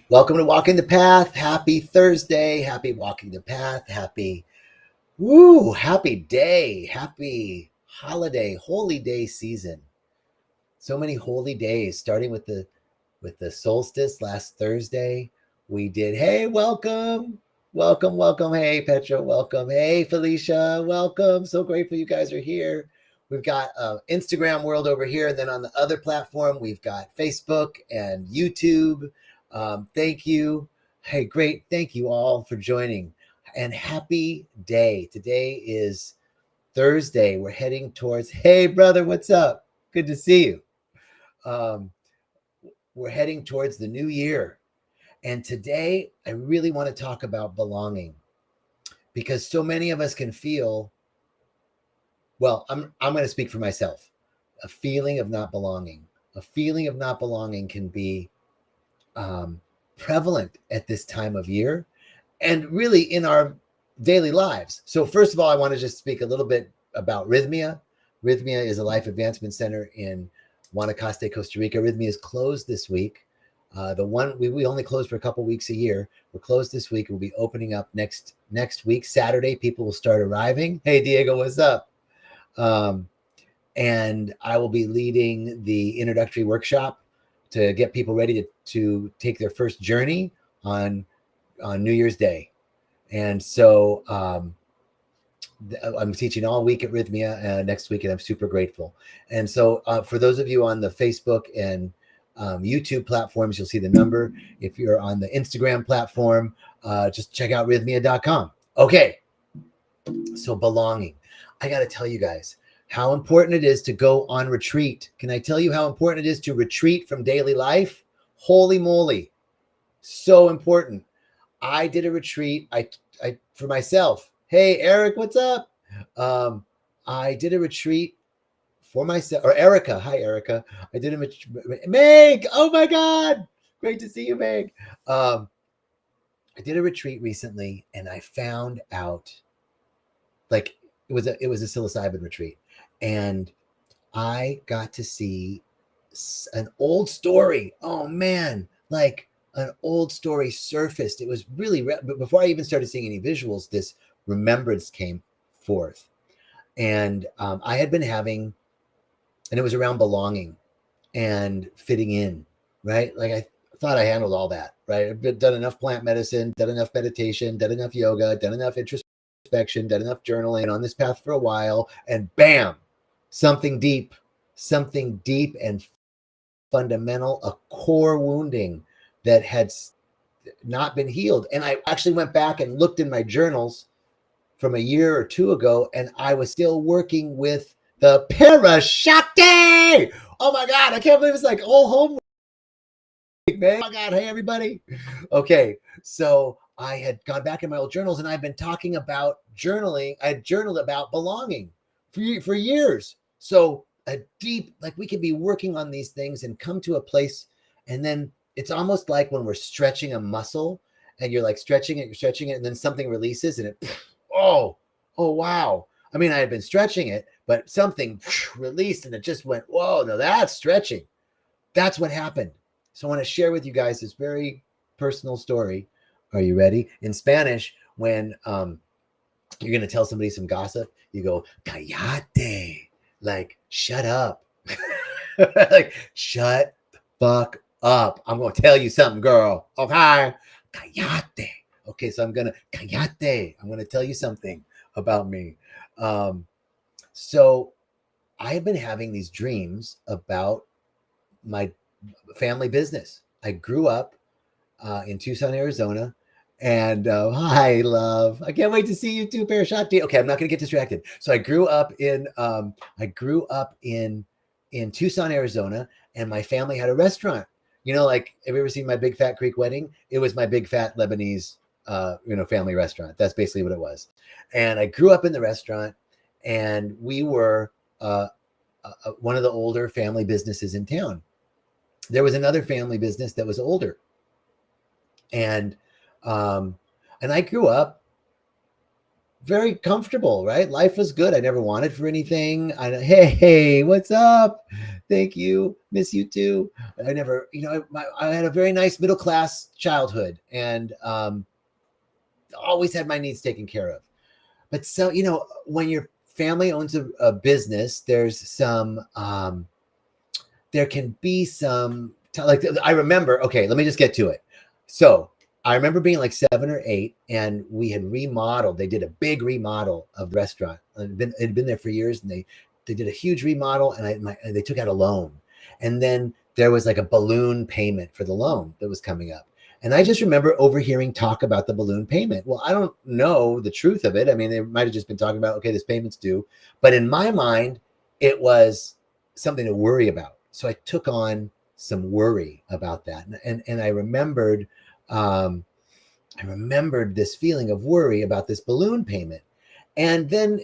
Welcome to Walking the Path. Happy Thursday. Happy Walking the Path. Happy day. Happy holiday, holy day season. So many holy days, starting with the solstice last Thursday. We did, hey, welcome. Welcome. Hey, Petra, welcome. Hey, Felicia, welcome. So grateful you guys are here. We've got Instagram world over here. And then on the other platform, we've got Facebook and YouTube. Thank you. Hey, great. Thank you all for joining. And happy day. Today is Thursday. We're heading towards, hey, brother, what's up? Good to see you. Um, we're heading towards the new year. And today, I really want to talk about belonging because so many of us can feel, well, I'm going to speak for myself, a feeling of not belonging. A feeling of not belonging can be prevalent at this time of year and really in our daily lives. So first of all, I want to just speak a little bit about Rythmia. Rythmia is a life advancement center in Guanacaste, Costa Rica. Rythmia is closed this week. The one we only close for a couple weeks a year. We're closed this week. We'll be opening up next week, Saturday. People will start arriving. Hey, Diego, what's up? And I will be leading the introductory workshop to get people ready to take their first journey on New Year's Day. And so I'm teaching all week at Rythmia next week, and I'm super grateful. And so for those of you on the Facebook and YouTube platforms, you'll see the number. If you're on the Instagram platform, just check out rythmia.com. Okay, so belonging. I got to tell you guys how important it is to go on retreat. Can I tell you how important it is to retreat from daily life? Holy moly, so important. I did a retreat. I for myself. Hey, Eric, what's up? I did a retreat for myself, or Erica. Hi, Erica. I did a Meg. Oh my God, great to see you, Meg. I did a retreat recently, and I found out, like, it was a psilocybin retreat, and I got to see an old story. Oh man, like an old story surfaced. It was really, but before I even started seeing any visuals, this remembrance came forth. And I had been having, and it was around belonging and fitting in, right? Like I thought I handled all that, right? I've done enough plant medicine, done enough meditation, done enough yoga, done enough introspection, done enough journaling on this path for a while, and bam, something deep and fundamental, a core wounding that had not been healed. And I actually went back and looked in my journals from a year or two ago, and I was still working with the parashakti. Oh my God, I can't believe it's like whole home week, man. Oh my God, hey everybody. Okay, so I had gone back in my old journals, and I've been talking about journaling. I journaled about belonging for years. So a deep, like we could be working on these things and come to a place, and then it's almost like when we're stretching a muscle, and you're like stretching it, and then something releases, and it, oh wow. I mean, I had been stretching it, but something released, and it just went, whoa, no, that's stretching. That's what happened. So I want to share with you guys this very personal story. Are you ready? In Spanish, when you're going to tell somebody some gossip, you go, cállate, like, shut up. Like, shut the fuck up. I'm going to tell you something, girl. Okay. Cállate. Okay, so I'm going to, cállate. I'm going to tell you something about me. So I have been having these dreams about my family business. I grew up in Tucson, Arizona. And hi, love. I can't wait to see you too, Parashakti. Okay, I'm not going to get distracted. So I grew up in Tucson, Arizona, and my family had a restaurant. You know, like, have you ever seen My Big Fat Greek Wedding? It was my big fat Lebanese, family restaurant. That's basically what it was. And I grew up in the restaurant, and we were one of the older family businesses in town. There was another family business that was older, and I grew up very comfortable, right? Life was good. I never wanted for anything. Hey, what's up? Thank you. Miss you too. I never, I had a very nice middle class childhood, and always had my needs taken care of. But so, when your family owns a business, there's some, there can be some, like, I remember, okay, let me just get to it. So I remember being like 7 or 8, and we had remodeled. They did a big remodel of the restaurant. It had been there for years, and they did a huge remodel, and they took out a loan. And then there was like a balloon payment for the loan that was coming up. And I just remember overhearing talk about the balloon payment. Well, I don't know the truth of it. I mean, they might have just been talking about, okay, this payment's due. But in my mind, it was something to worry about. So I took on some worry about that. And I remembered this feeling of worry about this balloon payment. And then,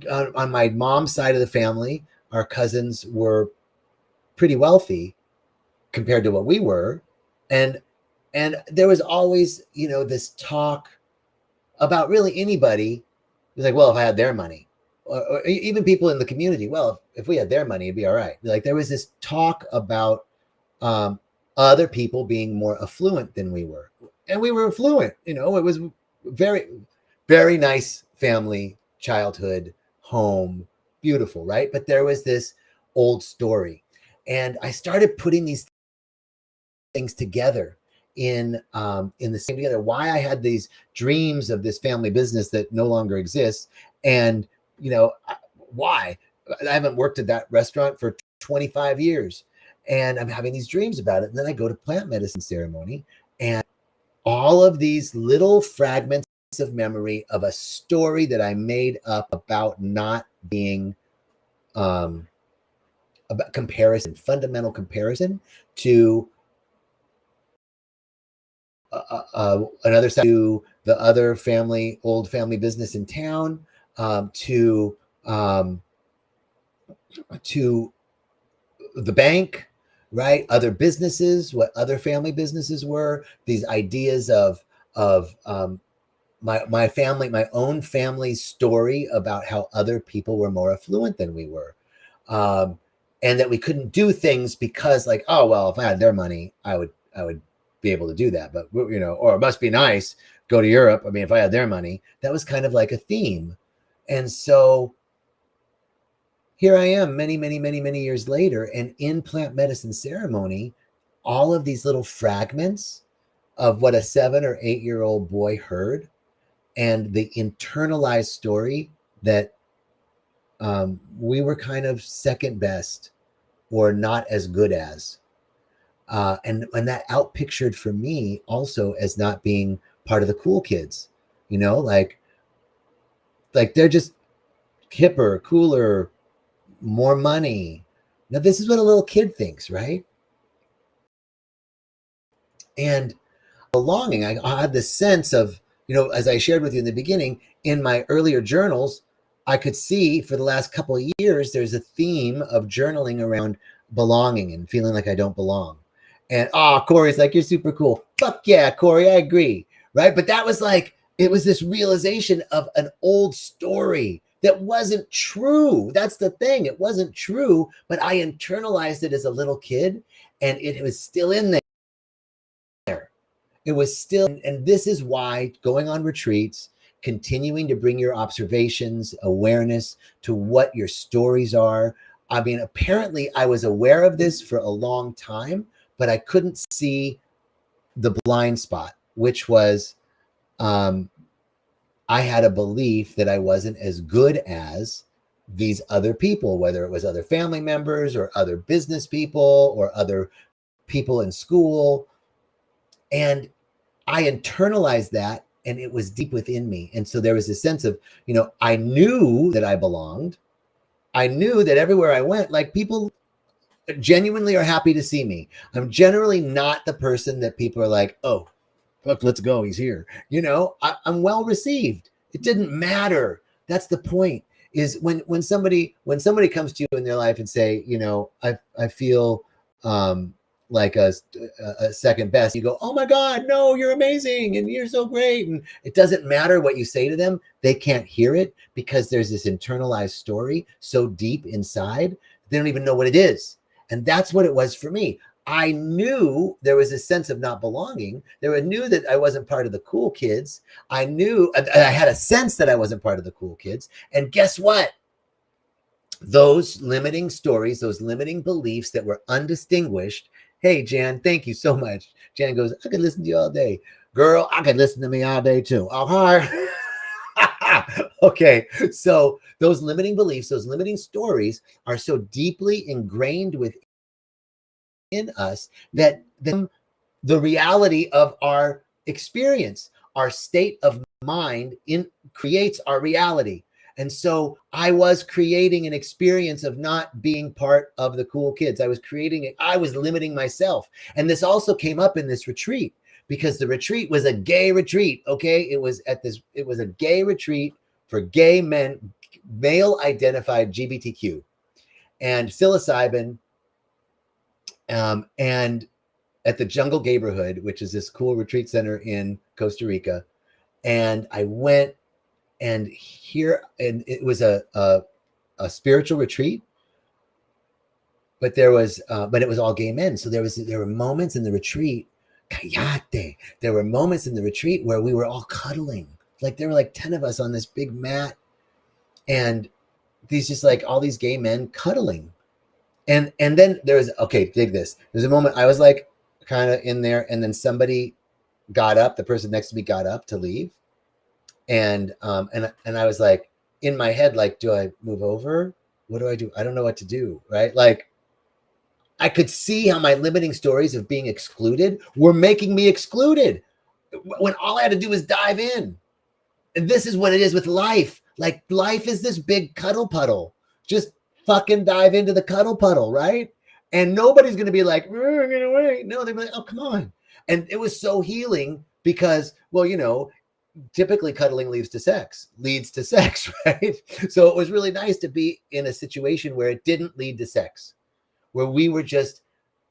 on my mom's side of the family, our cousins were pretty wealthy compared to what we were. And there was always, this talk about really anybody. It was like, well, if I had their money, or even people in the community, well, if we had their money, it'd be all right. Like, there was this talk about other people being more affluent than we were. And we were affluent, it was very, very nice family, childhood, home, beautiful, right? But there was this old story. And I started putting these things together in the same together, why I had these dreams of this family business that no longer exists. And why I haven't worked at that restaurant for 25 years, and I'm having these dreams about it. And then I go to plant medicine ceremony, and all of these little fragments of memory of a story that I made up about not being about comparison, fundamental comparison to another side, to the other old family business in town, to the bank, right? Other businesses, what other family businesses were, these ideas of my family, my own family's story about how other people were more affluent than we were. And that we couldn't do things because, like, oh, well, if I had their money, I would be able to do that. But, or it must be nice, go to Europe. I mean, if I had their money, that was kind of like a theme. And so here I am many, many, many, many years later, and in plant medicine ceremony, all of these little fragments of what a 7 or 8-year-old boy heard, and the internalized story that we were kind of second best or not as good as. And that outpictured for me also as not being part of the cool kids, like they're just hipper, cooler, more money. Now, this is what a little kid thinks, right? And belonging, I had this sense of, as I shared with you in the beginning, in my earlier journals, I could see for the last couple of years, there's a theme of journaling around belonging and feeling like I don't belong. And Corey's like, you're super cool. Fuck yeah, Corey, I agree. Right. But that was like, it was this realization of an old story that wasn't true. That's the thing. It wasn't true, but I internalized it as a little kid, and it was still in there. It was still, and this is why going on retreats, continuing to bring your observations, awareness to what your stories are. I mean, apparently I was aware of this for a long time, but I couldn't see the blind spot, which was I had a belief that I wasn't as good as these other people, whether it was other family members or other business people or other people in school. And I internalized that, and it was deep within me. And so there was a sense of, I knew that I belonged. I knew that everywhere I went, like, people genuinely are happy to see me. I'm generally not the person that people are like, oh, look, let's go, he's here. I'm well received. It didn't matter. That's the point, is when somebody comes to you in their life and say, I feel like a second best, you go, oh my God, no, you're amazing and you're so great. And it doesn't matter what you say to them. They can't hear it because there's this internalized story so deep inside, they don't even know what it is. And that's what it was for me. I knew there was a sense of not belonging. I knew that I wasn't part of the cool kids. I had a sense that I wasn't part of the cool kids. And guess what? Those limiting stories, those limiting beliefs that were undistinguished. Hey, Jan, thank you so much. Jan goes, I could listen to you all day. Girl, I could listen to me all day too. Okay. Okay. So those limiting beliefs, those limiting stories are so deeply ingrained within us that the reality of our experience, our state of mind creates our reality. And so I was creating an experience of not being part of the cool kids. I was limiting myself. And this also came up in this retreat because the retreat was a gay retreat. Okay. It was a gay retreat for gay men, male identified GBTQ and psilocybin. And at the Jungle Neighborhood, which is this cool retreat center in Costa Rica. And I went and it was a spiritual retreat, but it was all gay men. So there were moments in the retreat, there were moments in the retreat where we were all cuddling. Like there were like 10 of us on this big mat and all these gay men cuddling. And then dig this. There's a moment I was like kind of in there, and then somebody got up, the person next to me got up to leave. And I was like in my head, like, do I move over? What do I do? I don't know what to do. Right. Like I could see how my limiting stories of being excluded were making me excluded when all I had to do was dive in. And this is what it is with life. Like life is this big cuddle puddle. Just fucking dive into the cuddle puddle, right? And nobody's going to be like, get away. No, they're like, oh, come on. And it was so healing because, well, typically cuddling leads to sex, right? So it was really nice to be in a situation where it didn't lead to sex, where we were just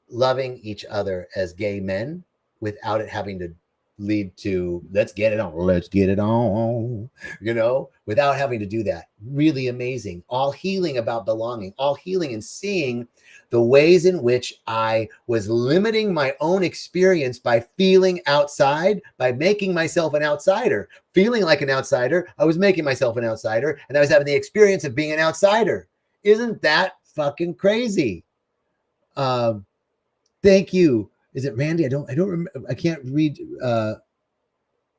loving each other as gay men without it having to lead to let's get it on, without having to do that. Really amazing. All healing about belonging, all healing and seeing the ways in which I was limiting my own experience by feeling outside, by making myself an outsider. Feeling like an outsider, I was making myself an outsider, and I was having the experience of being an outsider. Isn't that fucking crazy? Thank you. Is it Randy? I don't remember. I can't read.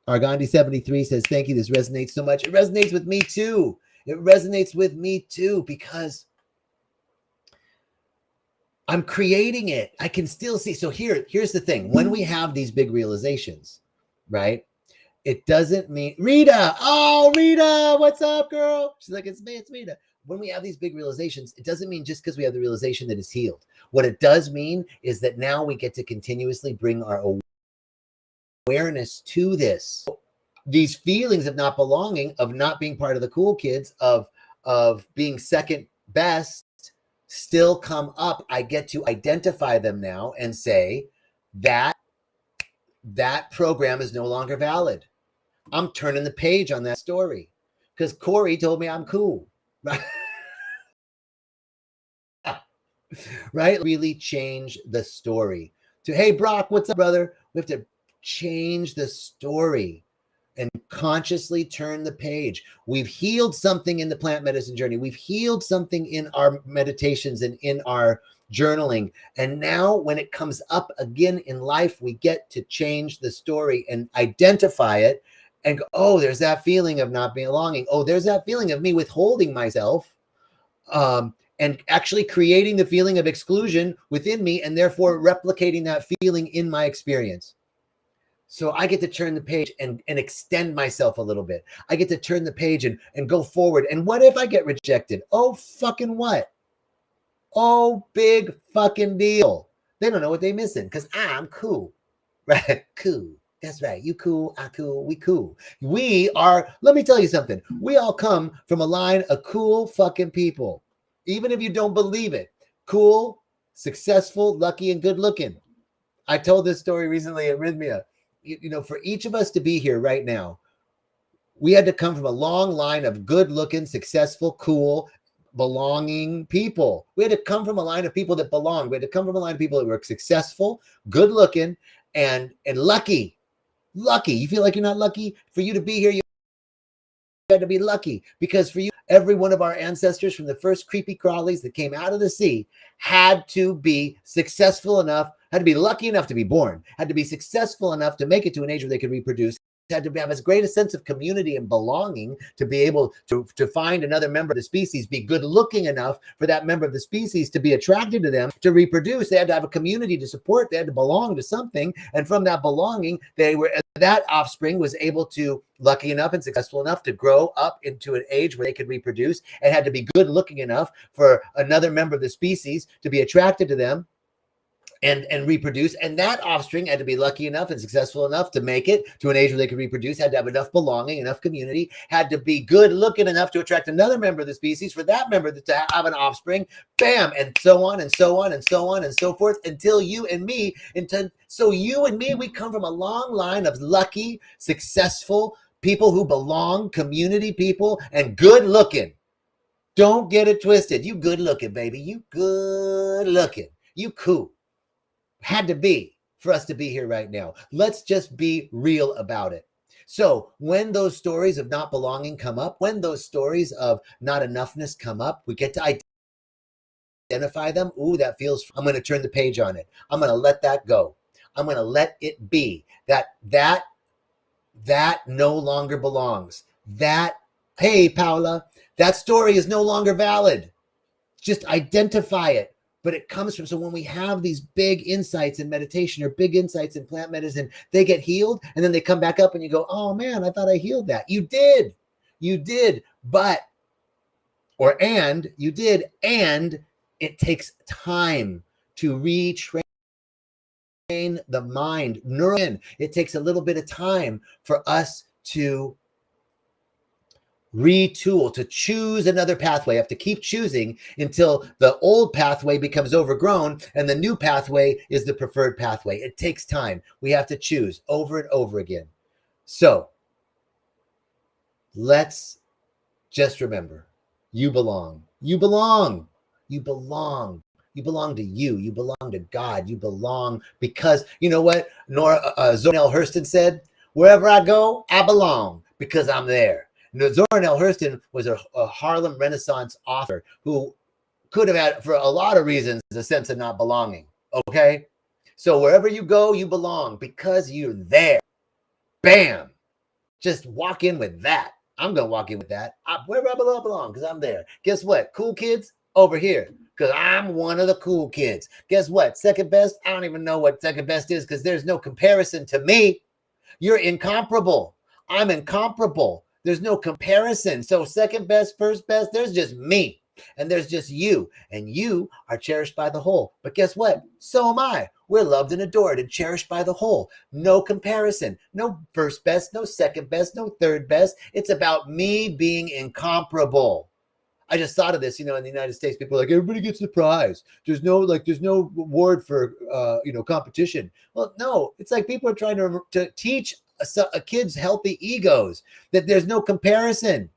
Argandi 73 says, thank you. This resonates so much. It resonates with me too. Because I'm creating it. I can still see. So here's the thing. When we have these big realizations, right? It doesn't mean Rita. Oh, Rita, what's up, girl? She's like, it's me, it's Rita. When we have these big realizations, it doesn't mean just because we have the realization that it's healed. What it does mean is that now we get to continuously bring our awareness to this. These feelings of not belonging, of not being part of the cool kids, of being second best still come up. I get to identify them now and say that program is no longer valid. I'm turning the page on that story because Corey told me I'm cool. Right? Right? Really change the story to, hey, Brock, what's up, brother? We have to change the story and consciously turn the page. We've healed something in the plant medicine journey. We've healed something in our meditations and in our journaling. And now when it comes up again in life, we get to change the story and identify it and go, oh, there's that feeling of not belonging. Oh, there's that feeling of me withholding myself. And actually creating the feeling of exclusion within me and therefore replicating that feeling in my experience. So I get to turn the page and extend myself a little bit. I get to turn the page and go forward. And what if I get rejected? Oh, fucking what? Oh, big fucking deal. They don't know what they're missing because I'm cool. Right? Cool. That's right. You cool. I cool. We cool. We are, let me tell you something. We all come from a line of cool fucking people. Even if you don't believe it. Cool, successful, lucky, and good looking. I told this story recently at Rhythmia. For each of us to be here right now, we had to come from a long line of good-looking, successful, cool, belonging people. We had to come from a line of people that belonged. We had to come from a line of people that were successful, good-looking, and lucky. Lucky. You feel like you're not lucky? For you to be here, you had to be lucky, because for you, every one of our ancestors from the first creepy crawlies that came out of the sea had to be successful enough, had to be lucky enough to be born, had to be successful enough to make it to an age where they could reproduce, had to have as great a sense of community and belonging to be able to find another member of the species, be good looking enough for that member of the species to be attracted to them, to reproduce. They had to have a community to support. They had to belong to something. And from that belonging, that offspring was able to, lucky enough and successful enough, to grow up into an age where they could reproduce, and had to be good looking enough for another member of the species to be attracted to them and reproduce. And that offspring had to be lucky enough and successful enough to make it to an age where they could reproduce, had to have enough belonging, enough community, had to be good looking enough to attract another member of the species, for that member to have an offspring, bam, and so on and so on and so on and so forth, until you and me, so you and me, we come from a long line of lucky, successful people who belong, community people, and good looking. Don't get it twisted. You good looking, baby. You good looking. You cool. Had to be for us to be here right now. Let's just be real about it. So when those stories of not belonging come up, when those stories of not enoughness come up, we get to identify them. Ooh, that feels, I'm going to turn the page on it. I'm going to let that go. I'm going to let it be. That no longer belongs. Hey, Paula, that story is no longer valid. Just identify it. But it comes from, so when we have these big insights in meditation or big insights in plant medicine, they get healed, and then they come back up and you go, oh man, I thought I healed that. You did, but, you did. And it takes time to retrain the mind. It takes a little bit of time for us to retool, to choose another pathway. I have to keep choosing until the old pathway becomes overgrown and the new pathway is the preferred pathway. It takes time. We have to choose over and over again. So let's just remember, you belong. You belong. You belong. You belong to you. You belong to God. You belong because, you know what Zora Neale Hurston said? Wherever I go, I belong because I'm there. Zora Neale Hurston was a Harlem Renaissance author who could have had, for a lot of reasons, a sense of not belonging. Okay? So wherever you go, you belong because you're there. Bam! Just walk in with that. I'm going to walk in with that. Wherever I belong because I'm there. Guess what? Cool kids, over here because I'm one of the cool kids. Guess what? Second best? I don't even know what second best is because there's no comparison to me. You're incomparable. I'm incomparable. There's no comparison. So second best, first best, there's just me. And there's just you. And you are cherished by the whole. But guess what? So am I. We're loved and adored and cherished by the whole. No comparison. No first best, no second best, no third best. It's about me being incomparable. I just thought of this, in the United States, people are like, everybody gets the prize. There's no award for, competition. Well, no, it's like people are trying to teach a kid's healthy egos that there's no comparison.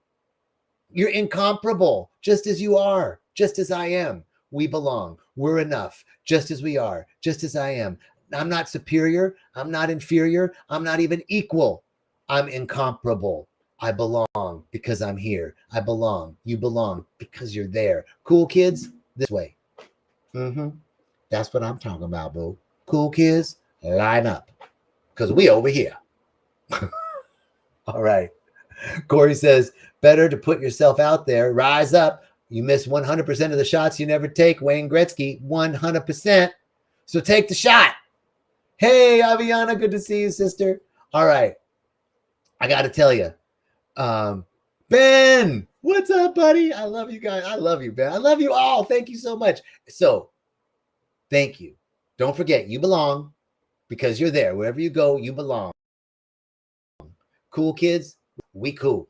You're incomparable, just as you are, just as I am. We belong. We're enough, just as we are, just as I am. I'm not superior. I'm not inferior. I'm not even equal. I'm incomparable. I belong because I'm here. I belong. You belong because you're there. Cool kids, this way. That's what I'm talking about, boo. Cool kids, line up because we over here. All right. Corey says, better to put yourself out there. Rise up. You miss 100% of the shots you never take. Wayne Gretzky, 100%. So take the shot. Hey, Aviana, good to see you, sister. All right. I got to tell you, Ben, what's up, buddy? I love you guys. I love you, Ben. I love you all. Thank you so much. So thank you. Don't forget, you belong because you're there. Wherever you go, you belong. Cool kids, we cool.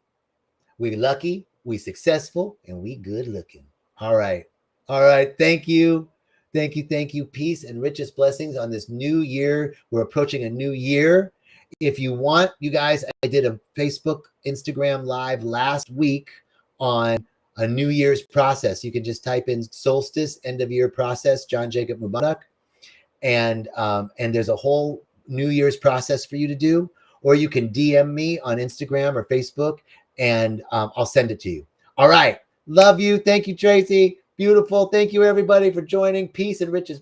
We lucky, we successful, and we good looking. All right. All right. Thank you. Thank you. Thank you. Peace and richest blessings on this new year. We're approaching a new year. If you want, you guys, I did a Facebook, Instagram live last week on a New Year's process. You can just type in solstice, end of year process, John Jacob Mubarak. And there's a whole New Year's process for you to do, or you can DM me on Instagram or Facebook, and I'll send it to you. All right. Love you. Thank you, Tracy. Beautiful. Thank you, everybody, for joining. Peace and riches.